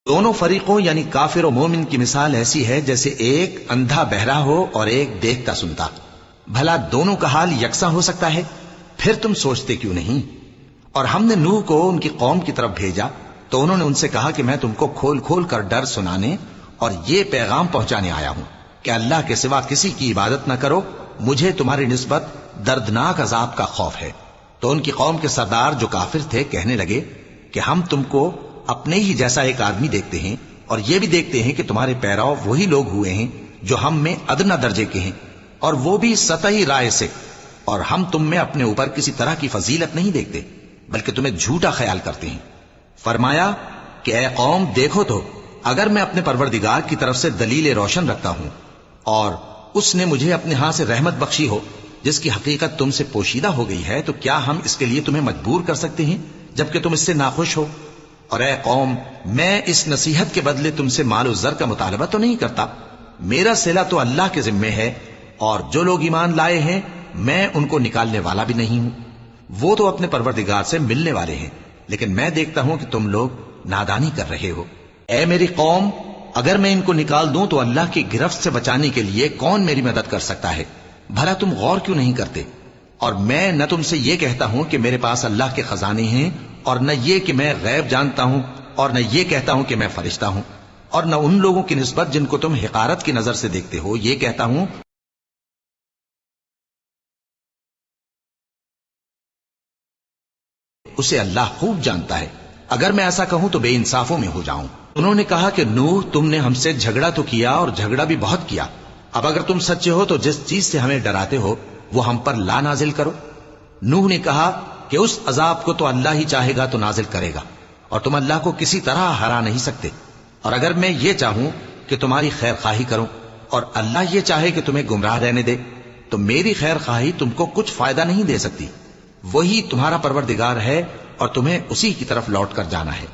دونوں فریقوں یعنی کافر و مومن کی مثال ایسی ہے جیسے ایک اندھا بہرا ہو اور ایک دیکھتا سنتا. بھلا دونوں کا حال یکساں ہو سکتا ہے؟ پھر تم سوچتے کیوں نہیں؟ اور ہم نے نوح کو ان کی قوم کی طرف بھیجا تو انہوں نے ان سے کہا کہ میں تم کو کھول کھول کر ڈر سنانے اور یہ پیغام پہنچانے آیا ہوں کہ اللہ کے سوا کسی کی عبادت نہ کرو، مجھے تمہاری نسبت دردناک عذاب کا خوف ہے. تو ان کی قوم کے سردار جو کافر تھے کہنے لگے کہ ہم تم کو اپنے ہی جیسا ایک آدمی دیکھتے ہیں اور یہ بھی دیکھتے ہیں کہ تمہارے پیراؤ وہی لوگ ہوئے ہیں جو ہم میں ادنا درجے کے ہیں، اور وہ بھی سطحی رائے سے، اور ہم تم میں اپنے اوپر کسی طرح کی فضیلت نہیں دیکھتے بلکہ تمہیں جھوٹا خیال کرتے ہیں. فرمایا کہ اے قوم دیکھو تو اگر میں اپنے پروردگار کی طرف سے دلیل روشن رکھتا ہوں اور اس نے مجھے اپنے ہاں سے رحمت بخشی ہو جس کی حقیقت تم سے پوشیدہ ہو گئی ہے، تو کیا ہم اس کے لیے تمہیں مجبور کر سکتے ہیں جبکہ تم اس سے ناخوش ہو؟ اور اے قوم میں اس نصیحت کے بدلے تم سے مال و زر کا مطالبہ تو نہیں کرتا، میرا صلہ تو اللہ کے ذمے ہے، اور جو لوگ ایمان لائے ہیں میں ان کو نکالنے والا بھی نہیں ہوں، وہ تو اپنے پروردگار سے ملنے والے ہیں، لیکن میں دیکھتا ہوں کہ تم لوگ نادانی کر رہے ہو. اے میری قوم اگر میں ان کو نکال دوں تو اللہ کی گرفت سے بچانے کے لیے کون میری مدد کر سکتا ہے؟ بھلا تم غور کیوں نہیں کرتے؟ اور میں نہ تم سے یہ کہتا ہوں کہ میرے پاس اللہ کے خزانے ہیں، اور نہ یہ کہ میں غیب جانتا ہوں، اور نہ یہ کہتا ہوں کہ میں فرشتہ ہوں، اور نہ ان لوگوں کی نسبت جن کو تم حقارت کی نظر سے دیکھتے ہو یہ کہتا ہوں اسے اللہ خوب جانتا ہے. اگر میں ایسا کہوں تو بے انصافوں میں ہو جاؤں. انہوں نے کہا کہ نوح تم نے ہم سے جھگڑا تو کیا اور جھگڑا بھی بہت کیا، اب اگر تم سچے ہو تو جس چیز سے ہمیں ڈراتے ہو وہ ہم پر لا نازل کرو. نوح نے کہا کہ اس عذاب کو تو اللہ ہی چاہے گا تو نازل کرے گا، اور تم اللہ کو کسی طرح ہرا نہیں سکتے. اور اگر میں یہ چاہوں کہ تمہاری خیر خواہی کروں اور اللہ یہ چاہے کہ تمہیں گمراہ رہنے دے تو میری خیر خواہی تم کو کچھ فائدہ نہیں دے سکتی. وہی تمہارا پروردگار ہے اور تمہیں اسی کی طرف لوٹ کر جانا ہے.